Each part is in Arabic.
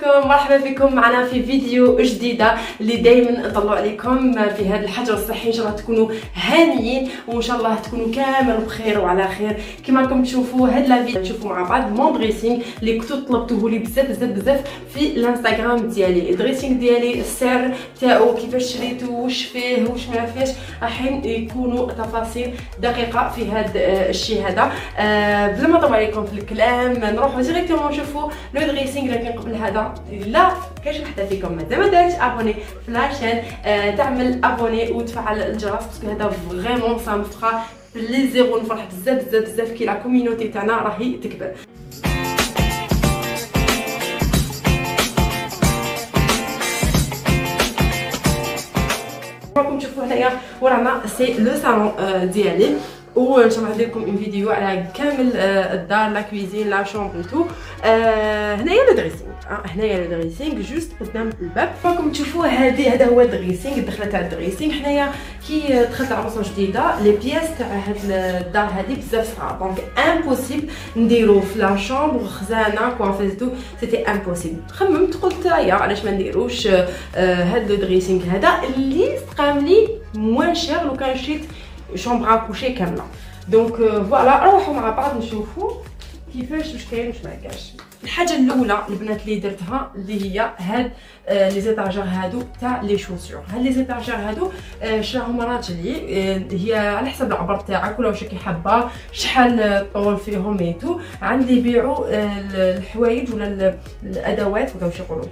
عليكم، مرحبا بكم معنا في فيديو جديده اللي دائما نطلعوا عليكم في هذا الحجر الصحي. ان شاء الله تكونوا هانيين وان شاء الله تكونوا كامل بخير وعلى خير. كما راكم تشوفوا هاد لا فيديو تشوفوا مع بعض مون دريسينغ اللي كنتو طلبتوه لي بزاف في الانستغرام ديالي. الدريسينغ ديالي السعر تاعو كيفاش شريتو واش فيه واش ما فيهش راح يكونوا تفاصيل دقيقه في هذا الشيء هذا. بلا ما نطول عليكم في الكلام نروحوا ديريكتومون نشوفوا لو دريسينغ. لكن قبل هذا لا كاش وحده فيكم مازال ما دارتش ابوني في لاشين تعمل ابوني وتفعل الجرس باسكو هذا فريمون سا مفرا بليزير ونفرح بزاف كي لا كوميونيتي تاعنا راهي تكبر. راكم تشوفوا هنايا ورانا سي لو صالون ديالي وان شاء الله ندير لكم فيديو على كامل الدار لا كويزين لا شومبر تو. هنايا لو دريسينغ هنايا لو دريسينغ جوست قدام الباب. راكم تشوفوا هذا هو الدريسينغ الدخله تاع الدريسينغ. حنايا كي دخلت عروسه جديده لي بياس تاع هاد الدار هذه بزاف صعاب دونك امبوسيبل نديرو في لا شومبر خزانه كوافيزتو سيتي امبوسيبل. خممت قلت يا علاش ما نديروش هاد لو دريسينغ هذا اللي استقام لي موان شير لو كان شريت شومبر كوشي كامله. دونك فوالا نروحوا مع بعض نشوفوا كيفاش واش كاين واش ما كاينش. الحاجه الاولى البنات اللي درتها اللي هي هاد لي زيتاجور هادو تاع لي شوسور. هاد لي زيتاجور هادو شراهم راجلي هي على حسب العبر تاعك ولا واش راكي حابه شحال الطول فيهم ايتو. عندي يبيعوا الحوايج ولا الادوات ولا واش يقولوا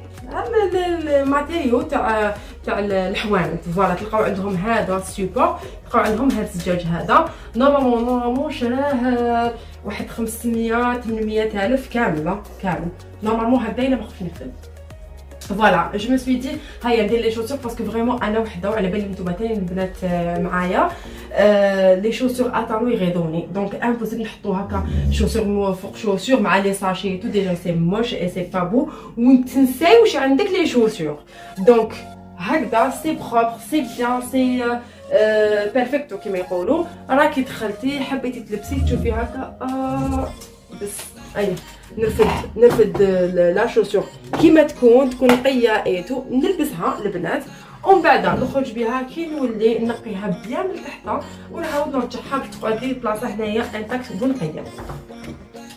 الماتيريو تاع الحوانت. فوالا تلقاو عندهم هذا السيبور تلقاو عندهم هذا الزجاج هذا نورمالمون شراه واحد 500 800 الف كامل نورمالمون هكذا الا ما خفت نكذب. فوالا جو مي سوي دي هيا ندير لي شوسور باسكو فريمون انا وحده وعلى بالي نتوما تاني البنات معايا لي شوسور اتالو يغيظوني دونك امبوسيبل نحطو هكا شوسور فوق شوسور مع لي ساشي تو ديجا سي موش اي سي با بو وتنساي واش عندك لي شوسور. دونك هكذا سي بروبر سي بيان سي بيرفكتو كيما يقولوا. راكي دخلتي حبيتي تلبسي تشوفي هكا بس اي نرفد لا شوسور كيما تكون نقيه ايتو نلبسها البنات ومن بعد نخرج بها كي نولي نقيها بيان من تحت ونعاود نرجعها تقعد لي بلاصه هنايا انتاكت ونقيه.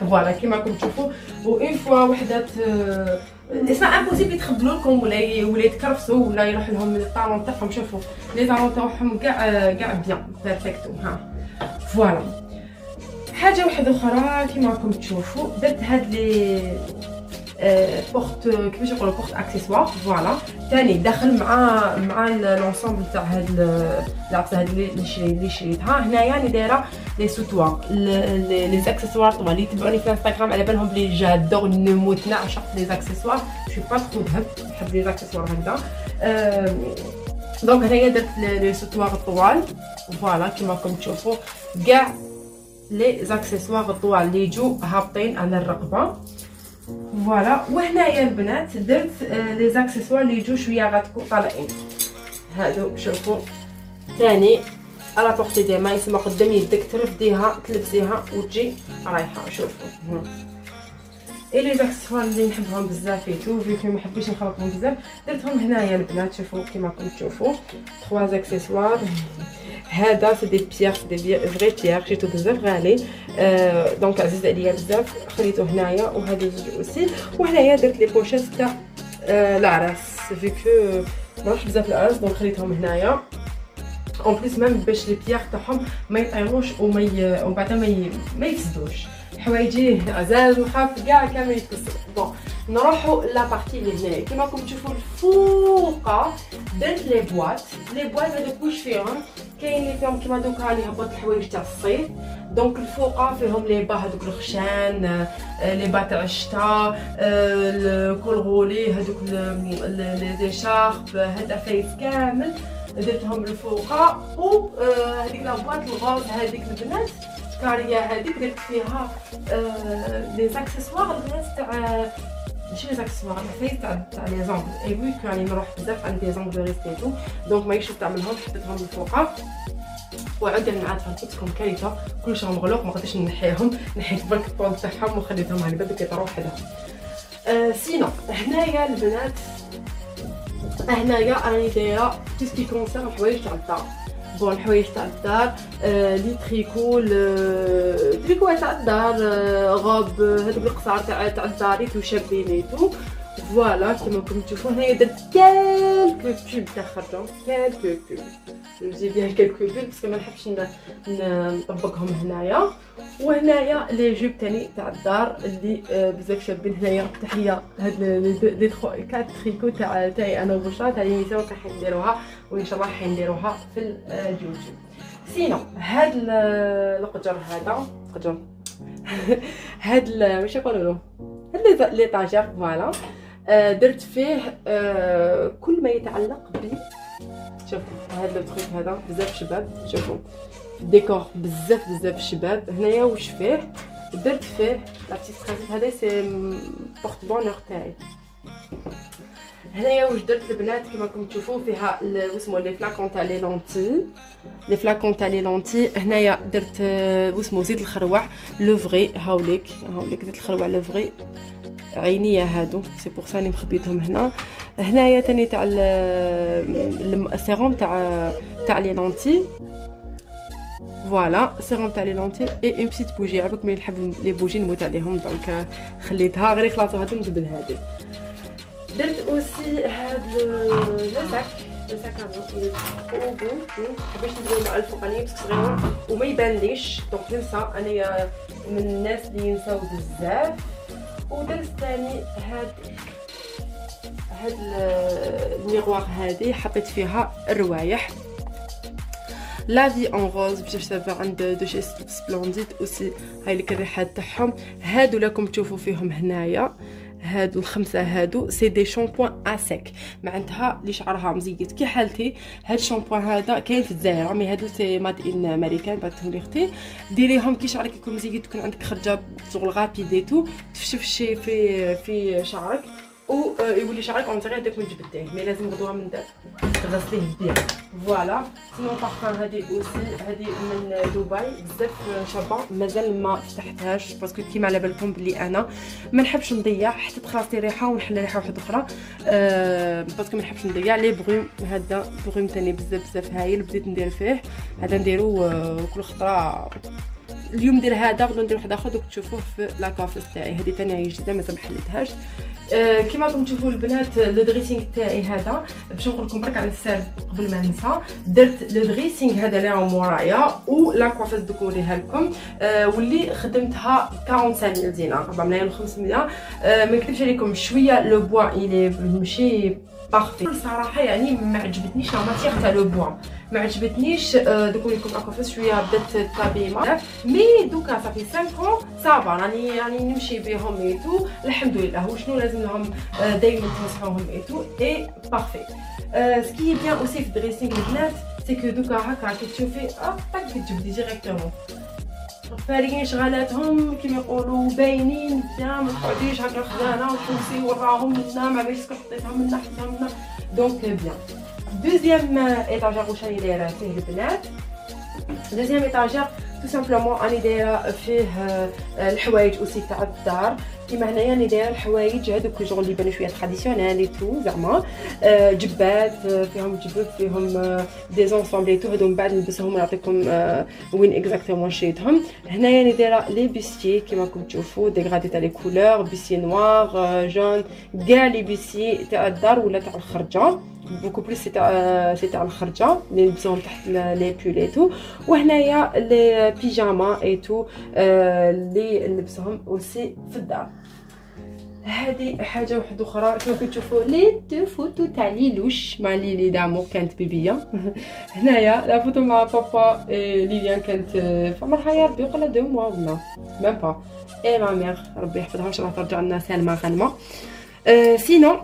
فوالا كيما راكم تشوفوا وان فوا وحدات اسمع امبوسيبل يتخبلوا لكم ولا يتكرفسوا ولا يروح لهم الطالون تاعهم. شوفوا لي طالون تاعهم كاع بيان بيرفكتو ها. فوالا حاجه واحده اخرى كيما راكم تشوفوا درت هاد لي بورت كيفاش يقولوا بورت اكسسوار. فوالا ثاني داخل مع لونسومبل تاع هاد العطسه هاد اللي شريتها. هنايا راني دايره لي سوتوار لي اكسسوار. طبعا اللي يتبعوني في انستغرام على بالهم بلي جادور نموت نعشق لي اكسسوار شو با ترو نحب لي اكسسوار هكذا. دونك هنايا درت لي سوتوار الطوال. فوالا كيما راكم تشوفوا كاع لي اكسسوار الطوال اللي يجوا هابطين على الرقبه. فوالا وهنايا البنات درت لي زاكسيسوار اللي يجوا شويه غاتكو طالعين هادو. شوفوا ثاني على بورتي دي ما يسمى قدام يدك ترفديها تلبسيها وتجي رايحه. شوفوا اي لي زاكسيسوار اللي نحبهم بزاف فيتو فيكو ما حبيتش نخلطهم بزاف درتهم هنايا البنات. شوفوا كيما راكم تشوفوا 3 زاكسيسوار. هذا سي دي بيير سي دي فري بيير شريتو بزاف غالي دونك عزيز عليا بزاف خليته هنايا. وهذا زوج اوسي. وهنايا درت لي بوشيت تاع العراس فيكو ماهوش بزاف العراس دونك خليتهم هنايا اون بليس ميم باش لي بيير تاعهم ما يطيروش ومن بعد ما يفسدوش. حوايجي عزاز نخاف كاع كامل يتكسروا. بون نروحوا لا بارتي اللي هنايا كيما راكم تشوفوا الفوقه درت لي بواط هذوك واش فيهم كاين اللي فيهم كيما دوكا اللي هبط الحوايج تاع الصيف. دونك الفوقه فيهم لي با هذوك الخشان لي با تاع الشتا الكول غولي هذوك لي زيشارب هاد افايس كامل درتهم الفوقه. و هذيك لا بواط الغوز هذيك البنات كاريه هذيك درت فيها لي زاكسيسوار البنات تاع ماشي لي زاكسيسوار الفايس تاع لي زونغ. اي وي راني نروح بزاف عندي لي زونغ ريستيتو دونك مايش نستعملهم حطيتهم الفوقه. وعندي المعاد فانتيتكم كارثه كلشي مغلوق ما قدرتش نحيهم نحيت برك الطول تاعهم وخليتهم هاني بدك يطيروا وحدهم. سينو هنايا البنات هنايا راني دايره تو سكي كونسيرن الحوايج تاع الدار. بون الحوايج تاع الدار لي تريكو تريكو تاع الدار غوب هذوك القصار تاع الدار تو شابينيتو فوالا كيما راكم تشوفوا. هنايا درت كالكو بوب تاع خرجه كالكو بوب نجيب بها كالكو بوب باسكو ما نحبش نطبقهم هنايا. وهنايا لي جوب تاني تاع الدار اللي بزاف شابين. هنايا تحيه هاد لي 4 تريكو تاعي انا وبشرى تاع ليميسيون راح نديروها وان شاء الله حنديروها في اليوتيوب. سينو هاد القجر هذا قجر هاد واش يقولوا له لي طاجير فوالا درت فيه كل ما يتعلق ب شوفوا هذا التريك هذا بزاف شباب. شوفوا ديكور بزاف شباب. هنايا واش فيه درت فيه لا بتيت برينسيس هذا سي بورت بونور تاعي. هنايا واش درت البنات كما راكم تشوفوا فيها واسمو لي فلاكون تاع لي لونتي لي فلاكون تاع لي لونتي. هنايا درت واسمو زيت الخروع لو فري هاوليك زيت الخروع لو فري عينيه هادو سي بور سا اللي مخبيتهم هنا. هنايا تاني تاع السيروم تاع لي لونتي فوالا سيروم تاع لي لونتي اي اون بيتيت بوجي عباك ملي نحب لي بوجي نموت عليهم دونك خليتها غير خلاصو هادو نجبد هادي. درت اوسي هاد لو ساك باش نديرو مع الفوقانيه باسكو صغيرون وما يبانليش دونك ننسى انايا من الناس اللي ينساو بزاف. ودرت ثاني هاد الميغوار هادي حطيت فيها الروايح لا في اون روز باش تبع عند دو شي سبلونديد اوسي. هاي لك الريحات تاعهم هادو راكم تشوفوا فيهم هنايا. هادو الخمسه هادو سي دي شامبوان اسيك معناتها اللي شعرها مزيت كي حالتي. هاد الشامبوان هذا كاين في الجزائر مي هادو سي ماد ان امريكان بعثهم لي اختي. ديريهم كي شعرك يكون مزيت تكون عندك خرجه شغل غابيديتو تفشف شي في شعرك و يولي شعرك اون تيغي هذاك من جبديه مي لازم غدوه من تغسليه بيان فوالا. سينو بارفان هذه اوسي هذه من دبي بزاف شابه مازال ما فتحتهاش باسكو كيما على بالكم بلي انا ما نحبش نضيع حتى تخاصي ريحه ونحل ريحه واحده اخرى باسكو ما نحبش نضيع لي بروم. هذا بروم ثاني بزاف هايل بديت ندير فيه هذا نديرو كل خطره. اليوم ندير هذا غدو ندير واحد اخر دوك تشوفوه في لاكافيس تاعي. هذه ثاني هي جديده مازال ما حليتهاش. كيما راكم تشوفوا البنات لو دريسينغ تاعي هذا باش نقول لكم برك على السر قبل ما ننسى. درت لو دريسينغ هذا اللي راهو مورايا و لاكافيس دوك نوريها لكم واللي خدمتها 45 دينار 4500. ما نكذبش عليكم شويه لو بوا الي ماشي بارفي صراحه يعني ما عجبتنيش لا ماتيغ تاع لو بوا ما عجبتنيش. دوك لكم اكافيس شويه بدات طابيمه مي دوكا صافي 5 ans صافا راني نمشي بهم ايتو الحمد لله. وشنو لازم لهم دائما تمسحوهم ايتو اي بارفي. سكي بيان اوسي في دريسينغ البنات سي كو دوكا هكا كي تشوفي طاك تجبدي ديريكتومون فارقين شغالاتهم كيما يقولوا باينين بيان ما تقعديش هكا خدانه وتمسي وراهم منا ما عرفتش حطيتها منا حطيتها منا دونك بيان. دوزيام ايطاجير واش راني دايره فيه البنات. دوزيام ايطاجير تو سامبلومون راني دايره فيه الحوايج اوسي تاع الدار كيما هنايا راني دايره الحوايج هذوك جون اللي يبانو شويه تراديسيونيل تو زعما جبات فيهم جبوب فيهم دي زونسومبل تو هادو من بعد نلبسهم ونعطيكم وين اكزاكتومون شريتهم. هنايا راني دايره لي بيستي كيما راكم تشوفوا ديغرادي تاع لي كولور بيستي نوار جون كاع لي بيستي تاع الدار ولا تاع الخرجه بوكو بليس سي تاع الخرجه اللي نلبسوهم تحت لي بول ايتو. وهنايا لي بيجاما ايتو اللي نلبسهم اوسي في الدار. هذه حاجه واحده اخرى كما كتشوفوا لي دو فوتو تاع ليلوش مع ليلي دامو كانت بيبيه. هنايا لا فوتو مع بابا ليليان كانت في عمرها يا ربي وقيلا 2 موا ولا ميم با اي ما ميغ ربي يحفظها ان شاء الله ترجع لنا سالمه غانمه. سينو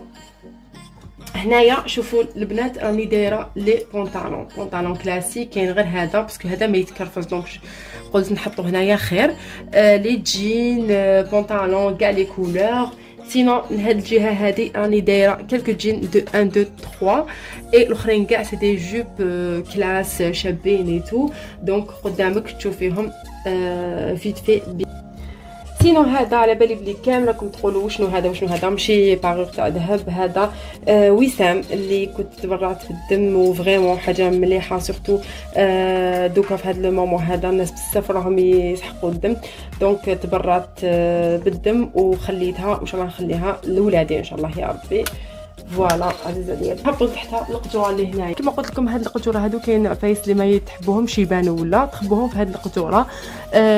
هنايا شوفوا البنات راني دايره لي بونطالون كلاسيك كاين غير هذا باسكو هذا ما يتكرفس دونك قلت نحطو هنايا خير. لي جين بونطالون كاع لي كولور. سينو من هاد الجهه هادي راني دايره كلكو جين دو 1 2 3 اي الاخرين كاع سي دي جوب كلاس شابين اي تو دونك قدامك تشوفيهم فيت في سينو هذا على بالي بلي كامل راكم تقولوا وشنو هذا ماشي باغور تاع ذهب، هذا وسام اللي كنت تبرعت بالدم وفريمون حاجه مليحه سورتو دوكا في هذا لو مومون هذا الناس بزاف راهم يسحقوا الدم، دونك تبرعت بالدم وخليتها وان شاء الله نخليها لولادي ان شاء الله يا ربي. فوالا عزيزه ديالي هبطوا تحت القجوره اللي هنايا كما قلت لكم. هاد القجوره هادو كاين عفايس اللي ما يتحبوهمش يبانوا ولا تخبوهم في هاد القجوره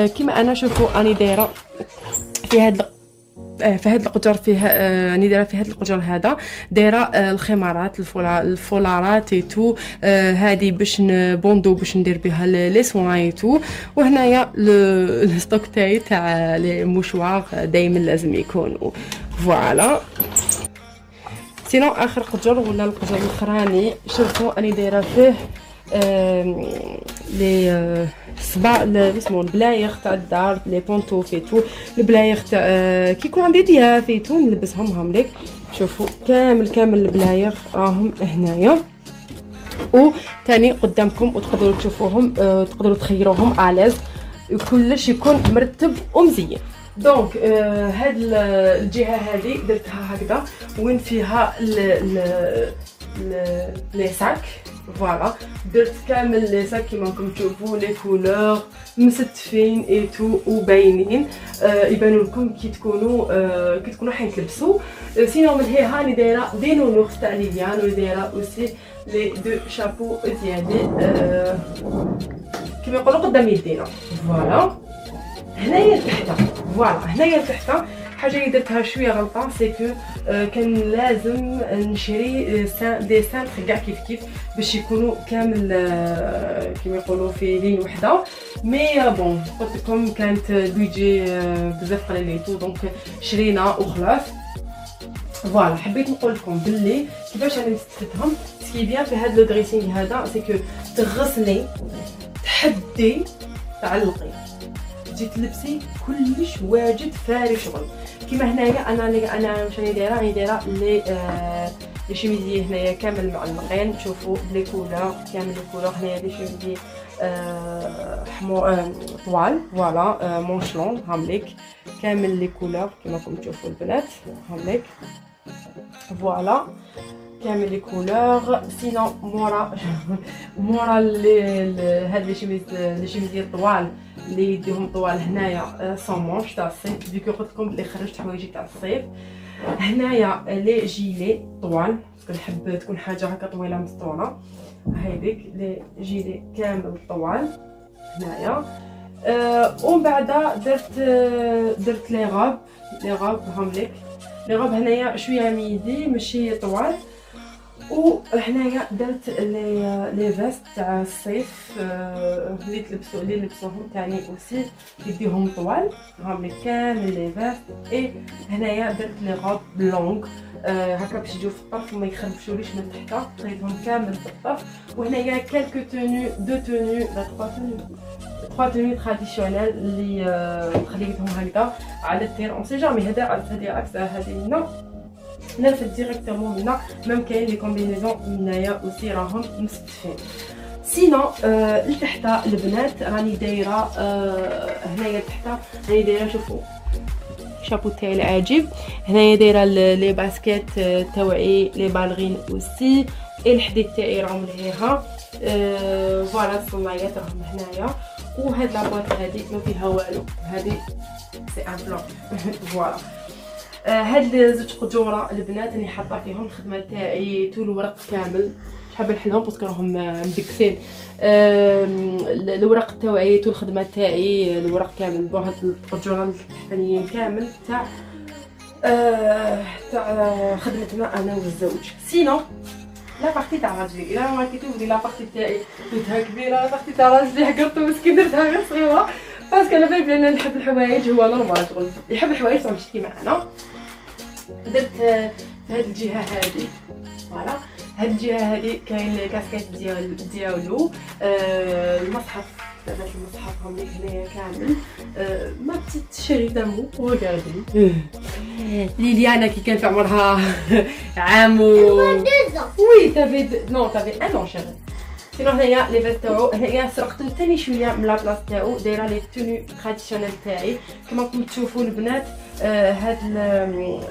كما انا. شوفوا راني دايره في هاد القجر فيه راني دايره في هاد القجر هذا دايره الخمارات الفولارات ايتو هادي باش نبوندو باش ندير بها لي سوان ايتو، وهنايا الستوك تاع لي موشوار دائما لازم يكونوا. فوالا سينو اخر قجر ولا القجر الاخراني شوفوا راني دايره فيه لي صباع اسمو البلايغ تاع الدار، لي بونطو فيتو البلايغ تاع كي يكون عندي ضياف فيتو نلبسهم هم ليك. شوفوا كامل البلايغ راهم هنايا وثاني قدامكم وتقدروا تشوفوهم تقدروا تخيروهم الاز كلش يكون مرتب ومزيان. دونك هاد الجهه هذه درتها هكذا وين فيها لي ساك. فوالا درت كامل لي ساك كيما راكم تشوفوا لي كولور مستفين ايتو وباينين يبانوا لكم كي تكونوا حين تلبسوا. سينو من هي هاني دايره دي نونوخ تاع ليليان ودايره اوسي لي دو شابو ديالي كيما يقولوا قدام يدينا. فوالا هنايا لتحت. فوالا هنايا لتحت حاجه اللي درتها شويه غلطه سي كو كان لازم نشري دي سانتر كاع كيف باش يكونوا كامل كيما يقولوا في لين وحده، مي بون قلت لكم كانت بيجي بزاف قليليتو دونك شرينا وخلاص. فوالا حبيت نقول لكم باللي كيفاش انا استفدتهم. سكي بيان في هذا لو دريسينغ هذا سي كو تغسلي تحدي تعلقي تجي تلبسي كلش واجد فاري شغل. كيما هنايا انا واش راني دايره، راني دايره لي شيميزي هنايا كامل معلقين. شوفوا لي كولور كامل لي كولور هنايا لي شيميزي حمر طوال. فوالا مونشلون هامليك كامل لي كولور كيما راكم تشوفوا البنات هامليك. فوالا كامل لي كولور. سينو مورا هاد لي شيميزي طوال اللي يديهم طوال هنايا سون مونش تاع الصيف فيكو قلت لكم بلي خرجت حوايجي تاع الصيف. هنايا لي جيلي طوال باسكو نحب تكون حاجه هكا طويله مستوره. هايديك لي جيلي كامل طوال هنايا. ومن بعد درت لي غاب هامليك لي غاب هنايا شويه ميدي ماشي طوال. وهنايا درت لي فيست تاع الصيف اللي نلبسوهم تاني اوسي يديهم طوال هامليك كامل لي فيست. اي هنايا درت لي غوب لونغ هكا باش يجيو في الطرف وما يخربشوليش من تحت، خليتهم كامل في الطرف. وهنايا كالكو توني دو توني لا تخوا توني تراديسيونيل اللي خليتهم هكذا على التير اون سي جامي هذه عكس هذه هنا نلفت ديريكتومون منا. ميم كاين لي كومبينيزون هنايا اوسي راهم مستفين. سينو لتحت البنات راني دايره هنايا تحت راني دايره شوفوا شابو تاعي العجيب. هنايا دايره لي باسكيت تاوعي لي بالغين اوسي الحديد تاعي راهم لهيها. فوالا الصنايات راهم هنايا. وهاد لابواط هادي ما فيها والو هادي سي ان بلون. فوالا هاد زوج قجوره البنات راني حاطه فيهم الخدمه تاعي تو الورق كامل. حابه نحلهم باسكو راهم مدكسين. الورق تاعي تو الخدمه تاعي الورق كامل بو هاد القجوره الثانيين كامل تاع خدمتنا انا والزوج. سينو لا بارتي تاع راجلي الا ما كيتو لا بارتي تاعي درتها كبيره، لا بارتي تاع راجلي حقرتو مسكين درتها غير صغيره باسكو انا بالي انا نحب الحوايج هو نورمال شغل يحب الحوايج صافي مشيتي معنا. درت في هاد الجهه هادي فوالا هاد الجهه هادي كاين الكاسكيت ديالو المصحف تاع المصحف هم هنايا كامل ما تشري دمو وغاردي ليليانا كي كان في عمرها عام وي تافي نو تافي ان اون شيري سينو هنايا لي فيست تاعو هنايا سرقت ثاني شويه من لا بلاص تاعو، دايره لي توني تراديسيونيل تاعي كما راكم تشوفوا البنات. هاد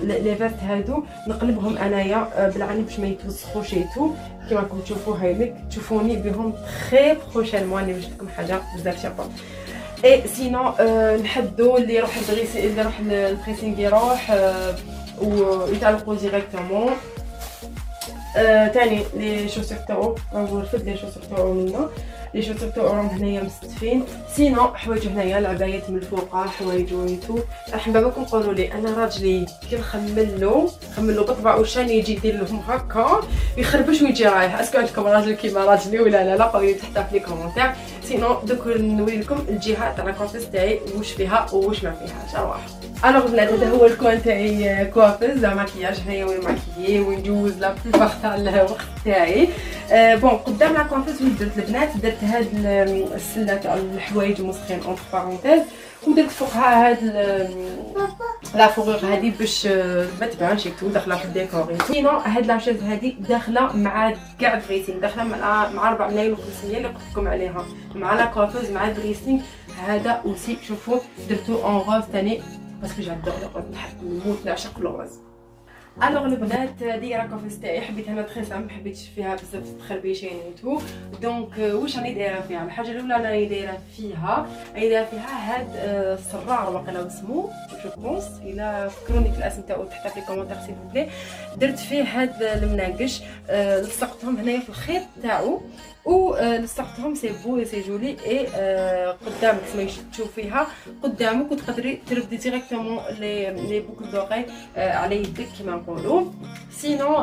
لي فيست هادو نقلبهم انايا بالعني باش ما يتوسخوش ايتو كما راكم تشوفوا. هايلك تشوفوني بهم تري بروشينمون اللي وجدت لكم حاجه بزاف شابه. اي سينو نحدو اللي يروح الدريسينغ يروح ويتعلقوا ديريكتومون. تاني لي شوسور تاعو راهو رفد لي شوسور تاعو منا، لي شوسور تاعو راهم هنايا مستفين. سينو حوايج هنايا العبايات من الفوق حوايج ويتو. راح باباكم قولوا لي انا راجلي كي نخملو بطبع وشان يجي يدير لهم هكا يخربش ويجي رايح. اسكو عندكم راجل كيما راجلي ولا لا؟ قولوا لي تحت في لي كومونتير. سينو دوك نوري لكم الجهه تاع لاكوفيس تاعي واش فيها وواش ما فيهاش. رواح الوغ بنات هذا هو الكوان تاعي كوافيز تاع ماكياج. هنايا وين ماكيي وندوز لا بلوبار تاع الوقت تاعي. بون قدام لا كوافيز وين درت البنات درت هاد السله تاع الحوايج مسخين اونتر بارونتيز، ودرت فوقها هاد لا فوغور هادي باش ما تبانش يكتو داخله في الديكور. سينو هاد لاشيز هادي داخله مع كاع الدريسينغ، داخله مع 4 ملايين و500 اللي قلت لكم عليها مع لا كوافيز مع الدريسينغ هذا. اوسي شوفوا درتو اون غوز ثاني باسكو جادور الغوز، نحب نموت نعشق الغوز. الوغ البنات هذه راه كوفيس تاعي حبيت انا تري سامبل، حبيتش فيها بزاف تخربيشين وتو. دونك واش راني دايره فيها؟ الحاجه الاولى راني دايره فيها هاد الصرار واقيلا اسمو جو بونس، الا فكروني في الاسم تاعو تحت في الكومونتير سيل بلي. درت فيه هاد المناقش لصقتهم هنايا في الخيط تاعو ولصقتهم سي بو سي جولي. اي قدامك كما تشوفيها قدامك وتقدري تربدي ديريكتومون لي بوكل دوغي على يدك كما نقولوا. سينو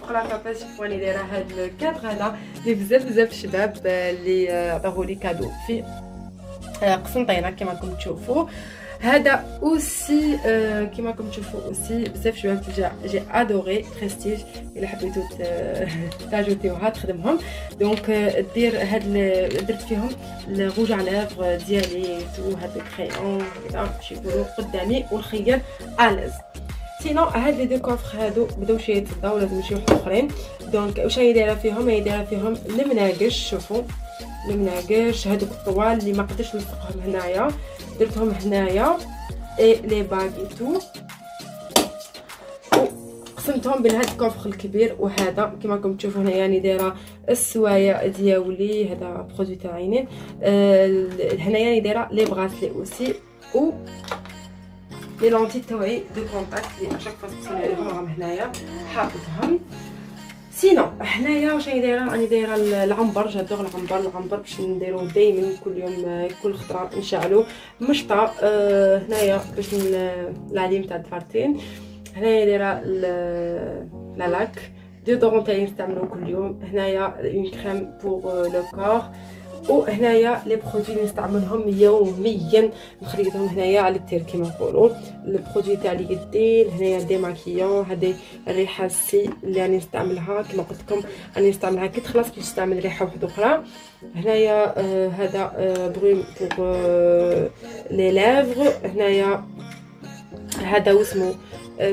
فوق لا كاباس شوفوني دايره هاد الكادر هذا اللي بزاف الشباب اللي عطاوه لي كادو في قسنطينه كما راكم تشوفوا. هذا اوسي كما راكم تشوفوا اوسي بزاف شباب جي ادوري بريستيج. الا حبيتو تاجوتيوها تخدمهم دونك دير هاد درت فيهم الروج على لافغ ديالي تو هاد الكريون كذا باش يكونوا قدامي والخير اليز. سينو هاد لي دو كوفر هادو بداو شي يتصداو لازم شي واحد اخرين. دونك واش هي دايره فيهم؟ هي دايره فيهم المناقش. شوفوا المناقش هادوك الطوال اللي ما قدرتش نلصقهم هنايا درتهم هنايا اي لي باغيتو قسمتهم بين هاد الكوفر الكبير وهذا كما راكم تشوفوا هنايا. يعني دايره السوايع دياولي هذا برودوي تاع عينين. هنايا يعني دايره لي براسلي اوسي و لي لونتي تاعي دو كونتاكت اللي اشاك فاس تصوني عليهم راهم هنايا حاطتهم. سينو هنايا واش راني دايره؟ راني دايره العنبر. جادور العنبر باش نديروه دائما كل يوم كل خطره نشعلو مشطه هنايا باش العليم تاع الدفارتين. هنايا دايره لاك ديودورون تاعي نستعملو كل يوم. هنايا اون كريم بور لو كور وهنايا لي برودوي اللي نستعملهم يوميا نخليهم هنايا على التير كيما نقولوا. البرودوي تاع اليدين هنايا دي ماكيون هذه الريحه سي اللي راني نستعملها كما قلت لكم راني نستعملها كي تخلص باش نستعمل ريحه واحده اخرى. هنايا هذا بروم بور لي لافغ. هنايا هذا واسمو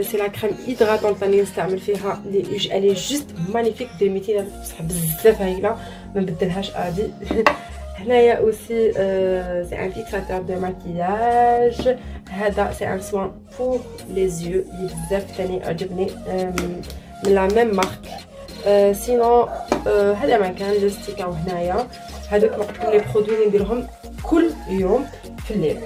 سي لا كريم هيدراتونط راني نستعمل فيها لي جوست مانيفيك 200 بصح بزاف هايله ما نبدلهاش عادي. هنايا اوسي سي ان فيكساتور دو ماكياج. هذا سي ان سوان بور لي زيو اللي بزاف ثاني عجبني من لا ميم مارك. سينو هذا ما كان لي ستيكر هنايا هذوك لي برودوي اللي نديرهم كل يوم في الليل.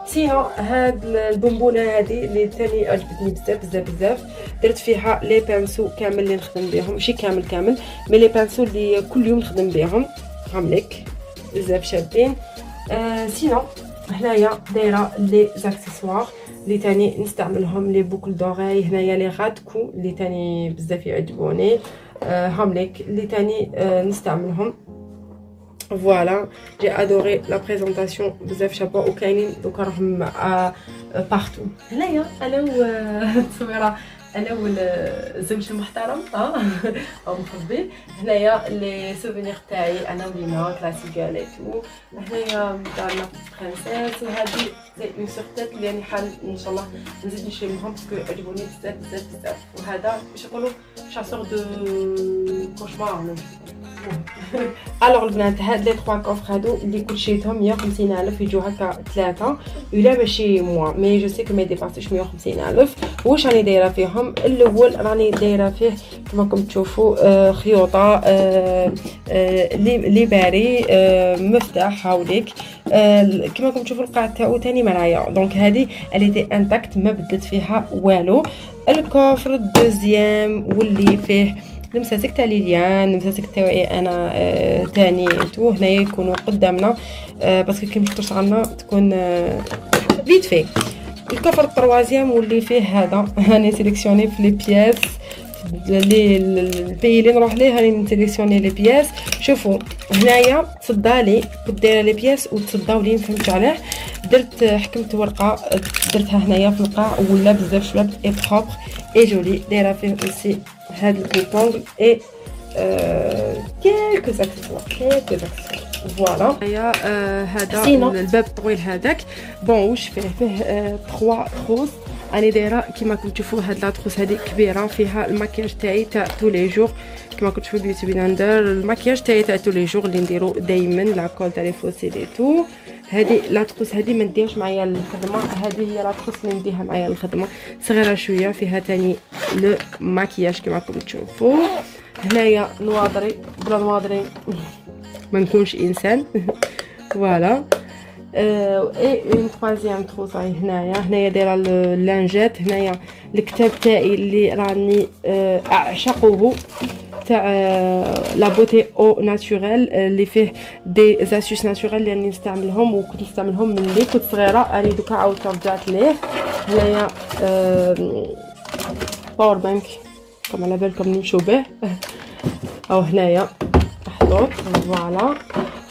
سينو هاد البونبونه هذه اللي ثاني عجبتني بزاف درت فيها لي بانسو كامل اللي نخدم بهم ماشي كامل مي لي بانسو اللي كل يوم نخدم بهم هامليك بزاف شابين. سينو هنايا دايره لي زاكسيسوار اللي ثاني نستعملهم لي بوكل دوغاي. هنايا لي غاتكو اللي ثاني بزاف يعجبوني هامليك اللي ثاني نستعملهم. فوالا جي ادوري لا بريزونطاسيون بزاف شابه وكاينين دوكا راهم بارتو. هنايا انا التصويره انا والزوج المحترم مخبي. هنايا لي سوفينير تاعي انا ولينا كلاسيكال اي تو. هنايا دارنا برانسيس وهذه سي اون سورتيت اللي راني حال ان شاء الله نزيد نشريهم باسكو عجبوني بزاف. وهذا باش يقولوا شاسور دو كوشمار الوغ البنات هاد لي 3 كوفر هادو اللي كل شيتهم 150000 يجوا هكا 3 ولا ماشي موا مي جو سي كو ما يديباسيش 150000. واش راني دايره فيهم؟ الاول راني دايره فيه كما راكم تشوفوا خيوطه لي باري مفتاح هاوليك كما راكم تشوفوا القاع تاعو ثاني مرايا دونك هذه اليتي انتاكت ما بدلت فيها والو. الكوفر الدوزيام واللي فيه المساسك تاع ليليان المساسك تاعي انا تاني تو هنايا يكونوا قدامنا باسكو كي شفتوا شغلنا تكون فيت في. الكفر التروازيام واللي فيه هذا هاني سيليكسيوني في لي بياس لي البي اللي نروح ليه هاني نسيليكسيوني لي بياس. شوفوا هنايا تصدالي كنت دايره لي بياس وتصداو لي فهمت علاه درت حكمت ورقه درتها هنايا في القاع ولا بزاف شباب اي بروبر اي جولي. دايره فيه اوسي هاد البيبونغ اي كيلكو اكسسوار فوالا. هيا هذا الباب الطويل هذاك بون واش فيه 3 تروس راني دايره كيما راكم تشوفوا. هاد لا تروس هذه كبيره فيها المكياج تاعي تاع تو لي جور كيما راكم تشوفوا بيوتي بلندر المكياج تاعي تاع تو لي جور اللي نديرو دائما لاكول تاع لي فوسيل اي تو. هذه لا تروس هذه ما نديرش معايا للخدمه هذه هي لا تروس اللي نديها معايا للخدمه صغيره شويه فيها ثاني لو مكياج كيما راكم تشوفوا. هنايا نواضري بلا نواضري ما نكونش انسان فوالا. اي اون تروازيام تروس هنايا دايره اللانجات. هنايا الكتاب تاعي اللي راني اعشقه تاع لا بوتي او ناتوريل اللي فيه دي زاسيوس ناتوريل اللي راني نستعملهم وكنت نستعملهم ملي كنت صغيره راني دوكا عاودت رجعت ليه. هنايا باور بانك كما على بالكم نمشوا به او هنايا محطوط فوالا.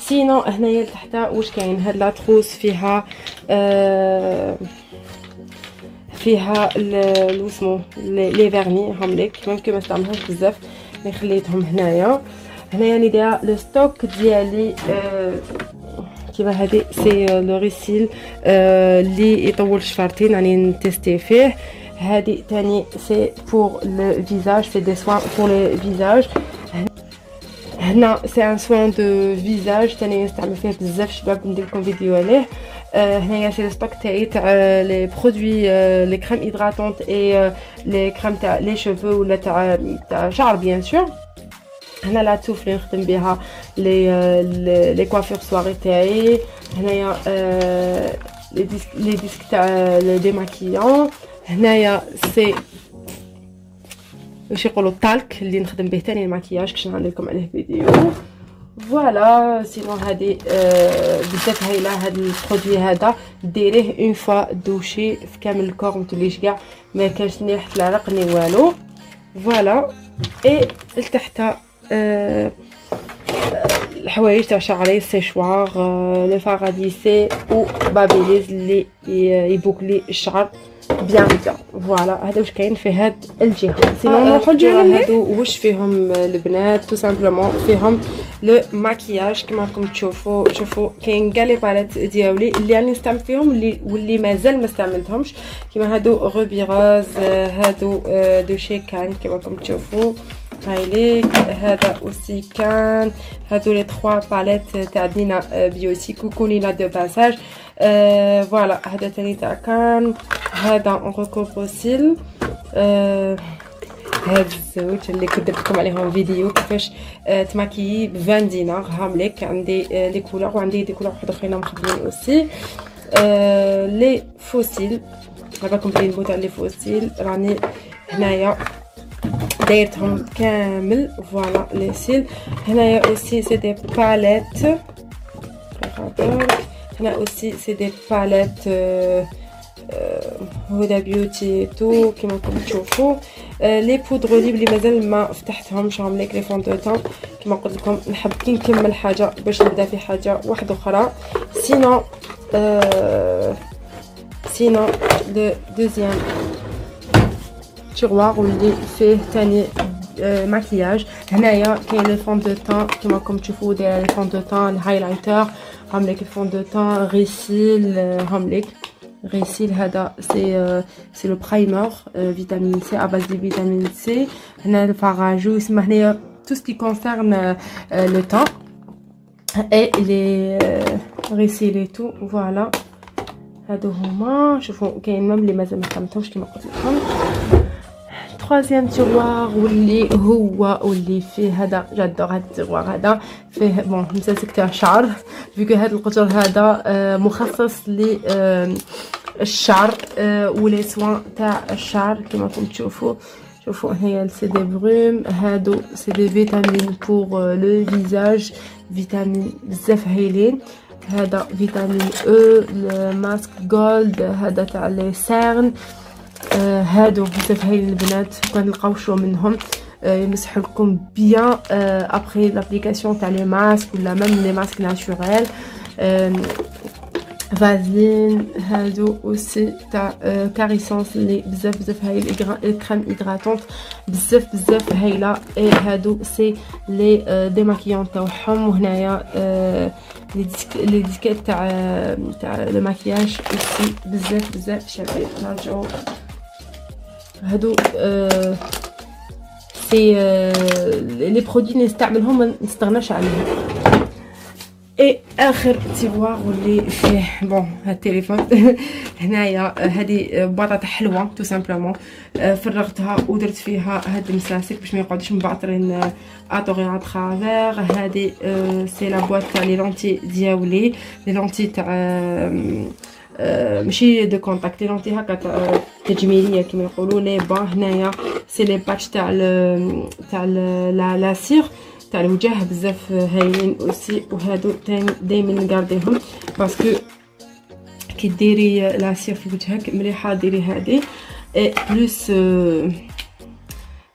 سينو هنايا لتحت واش كاين هاد لا تروس فيها فيها اسمو لي فيرني هامليك ممكن ما نستعملهمش بزاف مي خليتهم هنايا. راني دايره لو ستوك ديالي كيما هادي سي لو ريسيل اللي يطول شفرتين راني نتيستي فيه. هادي تاني سي بور لو فيزاج سي دي سوان بور لي فيزاج. هنا سي ان سوان دو فيزاج تاني نستعمل فيه بزاف شباب ندير لكم فيديو عليه. هنايا سي الستوك تاعي تاع لي برودوي لي كريم هيدراتونت اي لي كريم تاع لي شوفو ولا تاع شعر بيان سور. هنا لا توف اللي نخدم بها لي كوافير سواري تاعي. هنايا لي ديسك تاع لي ديماكيون. هنايا سي واش يقولوا الطالك اللي نخدم به ثاني الماكياج كنت نعمل لكم عليه فيديو فوالا. سينو هذه بزاف هايله هذا البرودوي هذا ديريه اون فوا دوشي في كامل الكور متوليش كاع ما كانش ني ريحه العرق ني والو فوالا. اي لتحت الحوايج تاع شعري سيشوار لو فاراديسي و بابيليز اللي يبوكلي الشعر بيان فوالا. هذا واش كاين في هاد الجهه. سينو نروحو الجهه هادو واش فيهم البنات تو سامبلومون فيهم لو ماكياج كما راكم تشوفوا. شوفوا كاين كاع لي باليت ديالي اللي راني نستعمل فيهم واللي مازال ما استعملتهمش كيما هادو روبيراز هادو دو شيكان كما راكم تشوفوا هايليك. هذا اوسي كان هادو لي 3 باليت تاع دينا بيوتي كوكو لينا دو باساج فوالا. هذا تاني تاع كان هذا روكو بوسيل هاد الزوج اللي كنت درت لكم عليهم فيديو كيفاش تماكيي ب 20 دينار هامليك. عندي لي كولور وعندي دي كولور واحد اخرين مخبيين اوسي. لي فوسيل هذاكم بلي نبوت على لي فوسيل راني هنايا دايرتهم كامل فوالا لي سيل. هنايا اوسي سي دي باليت هنا اوسي سي دي باليت هدى بيوتي تو كيما راكم تشوفوا. لي بودر لي بلي مازال ما فتحتهمش هامليك لي فون دو طون كيما قلت لكم نحب كي نكمل حاجه باش نبدا في حاجه واحده اخرى. سينو سينو لو دوزيام تيغوار واللي فيه ثاني ماكياج. هنايا كاين لي فون دو طون كيما راكم تشوفوا دايره لي فون دو طون الهايلايتر هامليك الفون دو طون غيسيل هامليك غيسيل. هذا سي لو برايمر فيتامين سي اباز دي فيتامين سي. هنا الفاراجو اسمه هنايا tout ce qui concerne le teint et les غسيل et tout. Voilà, هادو هما. شوفوا كاين ميم اللي مازال ما خدمتهمش كيما قلت لكم. troisième tiroir واللي فيه هذا جادور. هذا التيروار هذا فيه بون مسلسل تاع الشعر، فيكو هذا القطر هذا مخصص للشعر ولي سوان تاع الشعر كما راكم تشوفوا. شوفوا هنايا سي دي بروم، هادو سي دي فيتامين بور لو فيزاج، فيتامين بزاف هايلين. هذا فيتامين او، الماسك جولد هذا تاع لي سيرن. هادو بزاف هايلين البنات، كنلقاو شو منهم يمسحوا لكم بيان ابري لابليكاسيون تاع لي ماسك ولا ميم لي ماسك ناتوريل. فازلين هادو اوسي تاع كاريسونس اللي بزاف هايل، الكريم هيدراتونت بزاف هايله. اي هادو سي لي ديماكيون تاعهم. وهنايا لي ديسكات تاع لو ماكياج اوسي بزاف شابين. نرجعو هادو سي لي برودوي نستعملهم ما نستغناش عليهم. اي اخر تيفوار واللي فيه بون هاد التليفون هنايا هذه بطاطا حلوه تو سامبلومون، فرغتها ودرت فيها هاد المساسك باش ما يقعدوش مبعطرين اطوغي ا ترافير. هذه سي لا بواط تاع لي لونتي دياولي، لي لونتي تاع ماشي دو كونتاكت، لي لونتي هكا تجميليه كما يقولوا لي با. هنايا سي لي باتش تاع لا سير تاع الوجه بزاف هايلين اوسي. وهادو تاني دائما نقارديهم باسكو كي ديري لاسير في وجهك مليحه ديري هادي. اي بلوس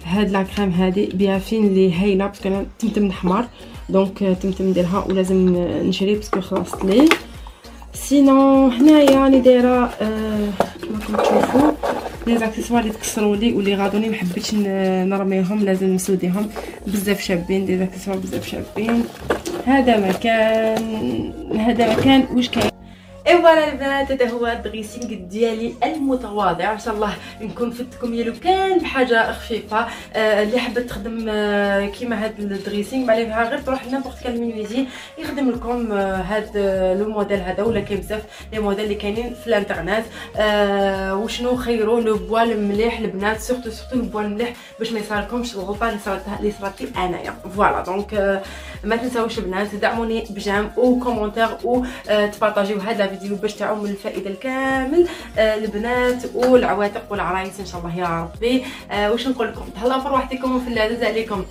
هاد لا كريم هادي بيافين اللي هايله باسكو انا تمتم الحمار دونك تمتم نديرها ولازم نشري باسكو خلصت لي. سينو هنايا راني دايره كما راكم تشوفوا لي زاكسيسوار اللي تكسروا لي واللي غادوني ما حبيتش نرميهم، لازم نسوديهم بزاف شابين. لي زاكسيسوار بزاف شابين. هذا مكان واش كاين. اي فوالا البنات، هذا هو الدريسينغ ديالي المتواضع. ان شاء الله نكون فدتكم. يلو كان بحاجه خفيفه اللي حبت تخدم كيما هاد الدريسينغ ما عليها غير تروح لنابورت كال مينوزي يخدم لكم هاد لو موديل هذا، ولا كاين بزاف لي موديل اللي كاينين في الانترنت. وشنو خيروا لو بوال مليح البنات، سورتو لو بوال مليح باش ما يصيرلكمش الغلطه اللي صرات لي انايا. فوالا دونك ما تنساوش البنات دعموني بجام وكومونتير وتبارطاجيو هذا الفيديو باش تعم الفائده الكامل البنات والعواتق والعرايس ان شاء الله يا ربي. واش نقول لكم، تهلاو في روحتكم وفي اللذيذ عليكم.